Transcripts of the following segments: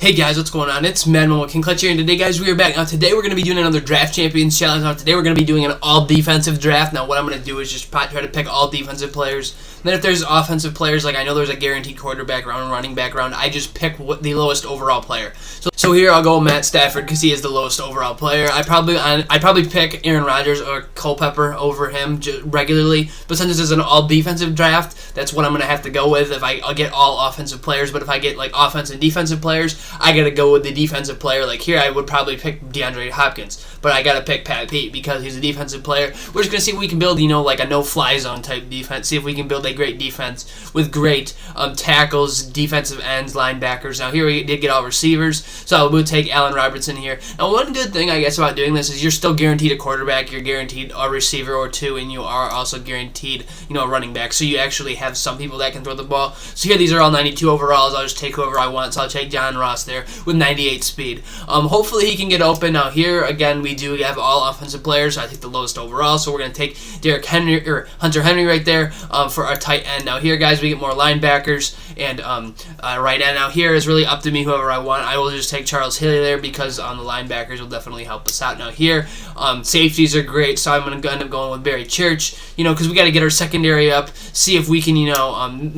Hey guys, what's going on? It's Madden with King Clutch here, and today, guys, we are back. Now, today we're going to be doing another Draft Champions Challenge. Now, today we're going to be doing an all-defensive draft. Now, what I'm going to do is just try to pick all defensive players. And then if there's offensive players, like I know there's a guaranteed quarterback round, running back round, I just pick the lowest overall player. So here I'll go Matt Stafford because he is the lowest overall player. I probably pick Aaron Rodgers or Culpepper over him regularly, but since this is an all-defensive draft, that's what I'm going to have to go with if I'll get all offensive players. But if I get like offensive and defensive players, I gotta go with the defensive player. Like here, I would probably pick DeAndre Hopkins, but I gotta pick Pat Pete because he's a defensive player. We're just gonna see if we can build, like a no-fly zone type defense. See if we can build a great defense with great tackles, defensive ends, linebackers. Now here we did get all receivers, so I would take Allen Robinson here. Now one good thing I guess about doing this is you're still guaranteed a quarterback, you're guaranteed a receiver or two, and you are also guaranteed, a running back. So you actually have some people that can throw the ball. So here these are all 92 overalls. I'll just take whoever I want. So I'll take John Ross there with 98 speed. Hopefully he can get open. Now here again we do have all offensive players, so I think the lowest overall. So we're gonna take Hunter Henry right there for our tight end. Now here, guys, we get more linebackers and right end. Now here is really up to me, whoever I want. I will just take Charles Haley there because the linebackers will definitely help us out. Now here safeties are great, so I'm gonna end up going with Barry Church. Because we got to get our secondary up, see if we can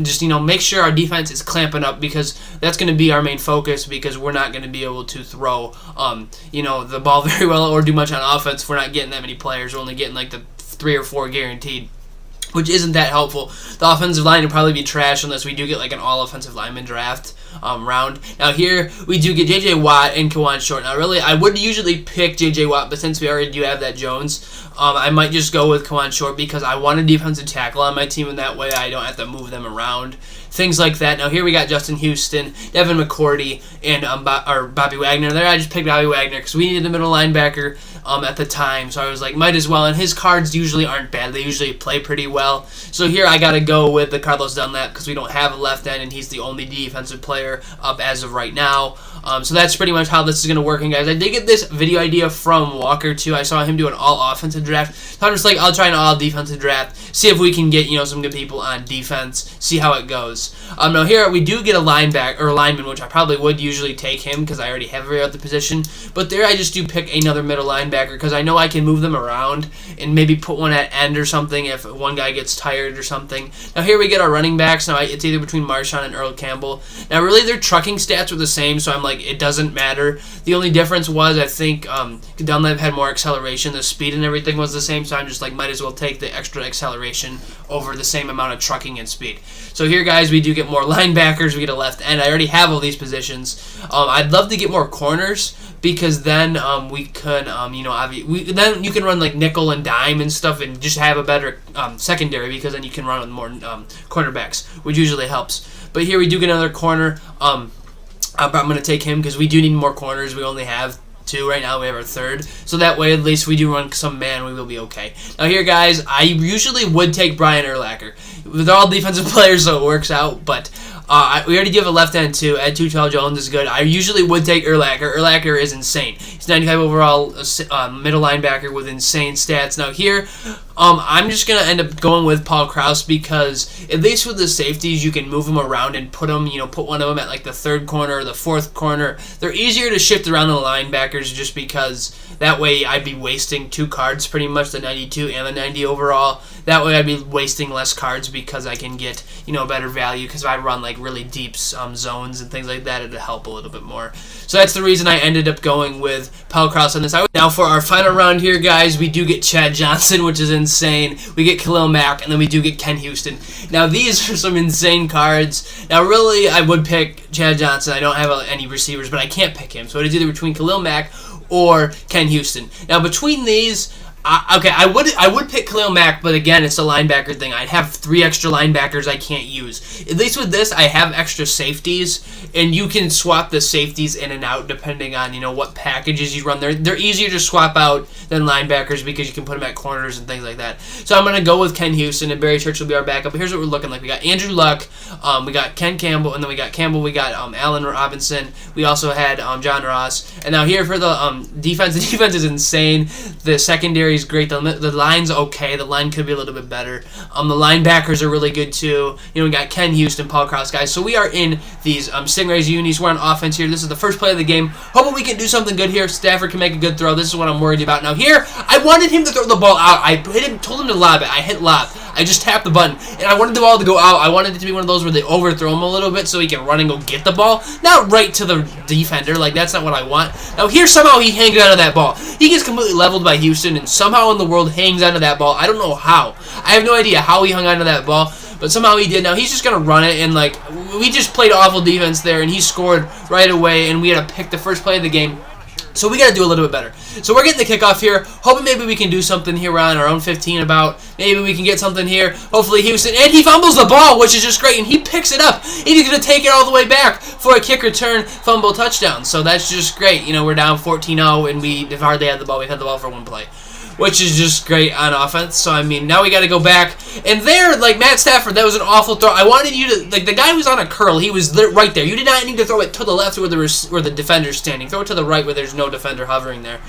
just make sure our defense is clamping up, because that's going to be our main focus, because we're not going to be able to throw the ball very well or do much on offense if we're not getting that many players. We're only getting like the 3 or 4 guaranteed, which isn't that helpful. The offensive line will probably be trash unless we do get like an all-offensive lineman draft round. Now here we do get J.J. Watt and Kawan Short. Now really, I would usually pick J.J. Watt, but since we already do have that Jones, I might just go with Kawan Short because I want a defensive tackle on my team, and that way I don't have to move them around. Things like that. Now here we got Justin Houston, Devin McCourty, and Bobby Wagner. There I just picked Bobby Wagner because we needed a middle linebacker at the time, so I was like, might as well. And his cards usually aren't bad. They usually play pretty well. So here I got to go with the Carlos Dunlap because we don't have a left end, and he's the only defensive player up as of right now. So that's pretty much how this is going to work. And guys, I did get this video idea from Walker too. I saw him do an all-offensive draft. So I'm just like, I'll try an all-defensive draft, see if we can get some good people on defense, see how it goes. Now here we do get a lineman, which I probably would usually take him because I already have every other position. But there I just do pick another middle linebacker because I know I can move them around and maybe put one at end or something if one guy gets tired or something. Now here we get our running backs. Now it's either between Marshawn and Earl Campbell. Now really their trucking stats were the same, so I'm like, it doesn't matter. The only difference was I think Dunlap had more acceleration. The speed and everything was the same, so I'm just like, might as well take the extra acceleration over the same amount of trucking and speed. So here, guys, we do get more linebackers. We get a left end. I already have all these positions. I'd love to get more corners because then we could, then you can run like nickel and dime and stuff and just have a better secondary, because then you can run with more cornerbacks, which usually helps. But here we do get another corner. I'm going to take him because we do need more corners. We only have 2 right now. We have our 3rd, so that way at least we do run some man, we will be okay. Now here, guys, I usually would take Brian Urlacher. They're all defensive players, so it works out, but we already do have a left end too. Ed Tutel Jones is good. I usually would take Urlacher. Urlacher is insane. He's 95 overall, middle linebacker with insane stats. Now here, I'm just going to end up going with Paul Krause because at least with the safeties, you can move them around and put them, put one of them at like the 3rd corner or the 4th corner. They're easier to shift around than the linebackers just because that way I'd be wasting 2 cards pretty much, the 92 and the 90 overall. That way I'd be wasting less cards because I can get, better value, because if I run like really deep zones and things like that, it'll help a little bit more. So that's the reason I ended up going with Paul Krause on this. Now for our final round here, guys, we do get Chad Johnson, which is insane. We get Khalil Mack, and then we do get Ken Houston. Now these are some insane cards. Now really, I would pick Chad Johnson. I don't have any receivers, but I can't pick him. So it's either between Khalil Mack or Ken Houston. Now between these, I would pick Khalil Mack, but again, it's a linebacker thing. I'd have 3 extra linebackers I can't use. At least with this, I have extra safeties, and you can swap the safeties in and out depending on what packages you run. They're easier to swap out than linebackers because you can put them at corners and things like that. So I'm gonna go with Ken Houston, and Barry Church will be our backup. But here's what we're looking like. We got Andrew Luck, we got Ken Campbell, and then we got We got Allen Robinson. We also had John Ross. And now here for the defense. The defense is insane. The secondary secondary's great. The line's okay. The line could be a little bit better. The linebackers are really good too. We got Ken Houston, Paul Krause, guys. So we are in these Stingrays unis. We're on offense here. This is the first play of the game. Hoping we can do something good here. Stafford can make a good throw. This is what I'm worried about. Now here, I wanted him to throw the ball out. I told him to lob it. I hit lob. I just tapped the button, and I wanted the ball to go out. I wanted it to be one of those where they overthrow him a little bit so he can run and go get the ball, not right to the defender. Like, that's not what I want. Now, here, somehow he hangs onto that ball. He gets completely leveled by Houston, and somehow in the world hangs onto that ball. I don't know how. I have no idea how he hung onto that ball, but somehow he did. Now, he's just going to run it, and, like, we just played awful defense there, and he scored right away, and we had to pick the first play of the game. So we got to do a little bit better. So we're getting the kickoff here. Hoping maybe we can do something here on our own 15 about. Maybe we can get something here. Hopefully Houston. And he fumbles the ball, which is just great. And he picks it up. And he's going to take it all the way back for a kick return fumble touchdown. So that's just great. We're down 14-0 and we've hardly had the ball. We've had the ball for one play, which is just great on offense. So, I mean, now we got to go back. And there, like, Matt Stafford, that was an awful throw. I wanted you to, like, the guy was on a curl. He was right there. You did not need to throw it to the left where the defender's standing. Throw it to the right where there's no defender hovering there.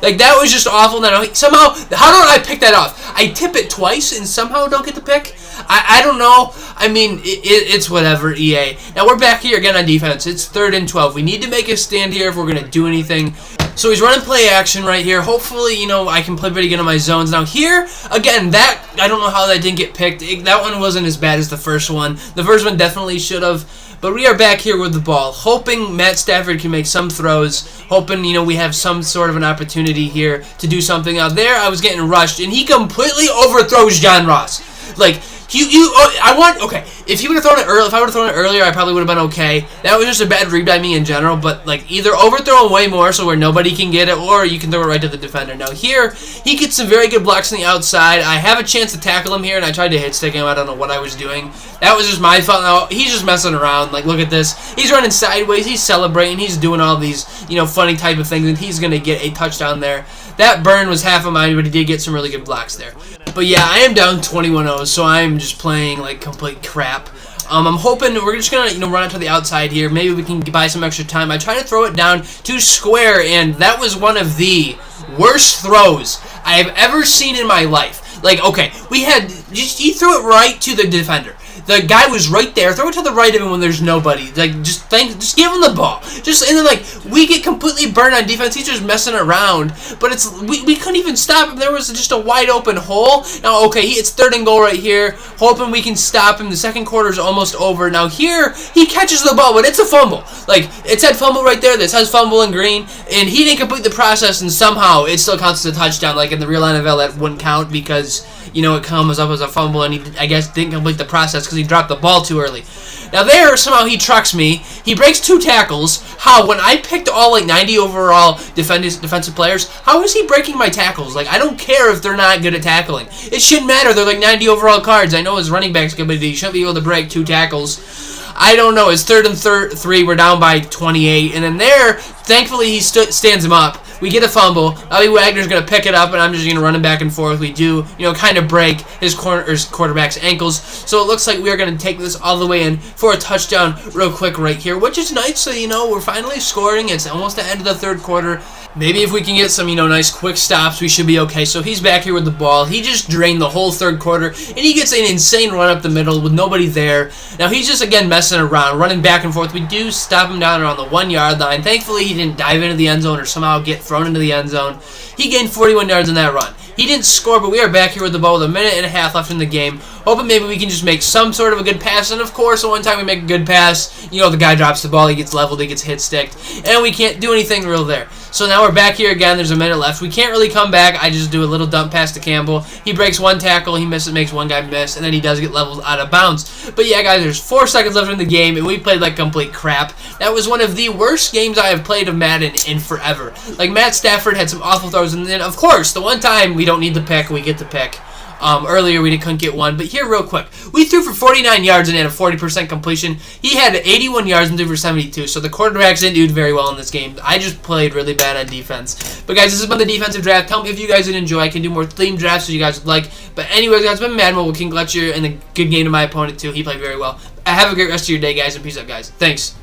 Like, that was just awful. Now, somehow, how don't I pick that off? I tip it twice and somehow don't get the pick? I don't know. I mean, it's whatever, EA. Now, we're back here again on defense. It's 3rd and 12. We need to make a stand here if we're going to do anything. So he's running play action right here. Hopefully, I can play pretty good on my zones. Now here, again, I don't know how that didn't get picked. That one wasn't as bad as the first one. The first one definitely should have. But we are back here with the ball, hoping Matt Stafford can make some throws, hoping, we have some sort of an opportunity here to do something. Out there, I was getting rushed, and he completely overthrows John Ross. Like, okay, if he would have thrown it early, if I would have thrown it earlier, I probably would have been okay. That was just a bad read by me in general, but, like, either overthrow him way more so where nobody can get it, or you can throw it right to the defender. Now, here, he gets some very good blocks on the outside. I have a chance to tackle him here, and I tried to hit stick him. I don't know what I was doing. That was just my fault. Now, he's just messing around. Like, look at this. He's running sideways. He's celebrating. He's doing all these, funny type of things, and he's going to get a touchdown there. That burn was half of mine, but he did get some really good blocks there. But yeah, I am down 21-0, so I'm just playing like complete crap. I'm hoping we're just gonna run it to the outside here. Maybe we can buy some extra time. I tried to throw it down to square, and that was one of the worst throws I have ever seen in my life. Like, okay, he threw it right to the defender. The guy was right there. Throw it to the right of him when there's nobody. Like, just give him the ball. And then, like, we get completely burned on defense. He's just messing around. But we couldn't even stop him. There was just a wide open hole. Now, okay, it's 3rd and goal right here. Hoping we can stop him. The second quarter is almost over. Now, here, he catches the ball, but it's a fumble. Like, it said fumble right there. That says fumble in green. And he didn't complete the process, and somehow it still counts as a touchdown. Like, in the real NFL, that wouldn't count because, it comes up as a fumble, and he, I guess, didn't complete the process because he dropped the ball too early. Now there, somehow he trucks me. He breaks 2 tackles. How? When I picked all, like, 90 overall defensive players, how is he breaking my tackles? Like, I don't care if they're not good at tackling. It shouldn't matter. They're, like, 90 overall cards. I know his running back's good, but he shouldn't be able to break 2 tackles. I don't know. It's 3rd and 3. We're down by 28. And then there, thankfully, he stands him up. We get a fumble. Bobby Wagner's going to pick it up, and I'm just going to run him back and forth. We do, kind of break his quarterback's ankles. So it looks like we are going to take this all the way in for a touchdown real quick right here, which is nice. So, we're finally scoring. It's almost the end of the 3rd quarter. Maybe if we can get some, nice quick stops, we should be okay. So he's back here with the ball. He just drained the whole 3rd quarter, and he gets an insane run up the middle with nobody there. Now he's just, again, messing around, running back and forth. We do stop him down around the 1-yard line. Thankfully, he didn't dive into the end zone or somehow get thrown into the end zone. He gained 41 yards in that run. He didn't score, but we are back here with the ball with 1.5 minutes left in the game. Hoping maybe we can just make some sort of a good pass. And, of course, the one time we make a good pass, the guy drops the ball, he gets leveled, he gets hit sticked, and we can't do anything real there. So now we're back here again. There's 1 minute left. We can't really come back. I just do a little dump pass to Campbell. He breaks 1 tackle. He misses, makes 1 guy miss, and then he does get leveled out of bounds. But, yeah, guys, there's 4 seconds left in the game, and we played like complete crap. That was one of the worst games I have played of Madden in forever. Like, Matt Stafford had some awful throws, and then, of course, the one time we don't need the pick, we get the pick. Earlier we couldn't get one, but here real quick, we threw for 49 yards and had a 40% completion. He had 81 yards and threw for 72, so the quarterbacks didn't do very well in this game. I just played really bad on defense. But guys, this has been the defensive draft. Tell me if you guys did enjoy. I can do more themed drafts if you guys would like. But anyways, guys, it's been Madden with King Gletcher, and a good game to my opponent too. He played very well. Have a great rest of your day, guys, and peace out, guys. Thanks.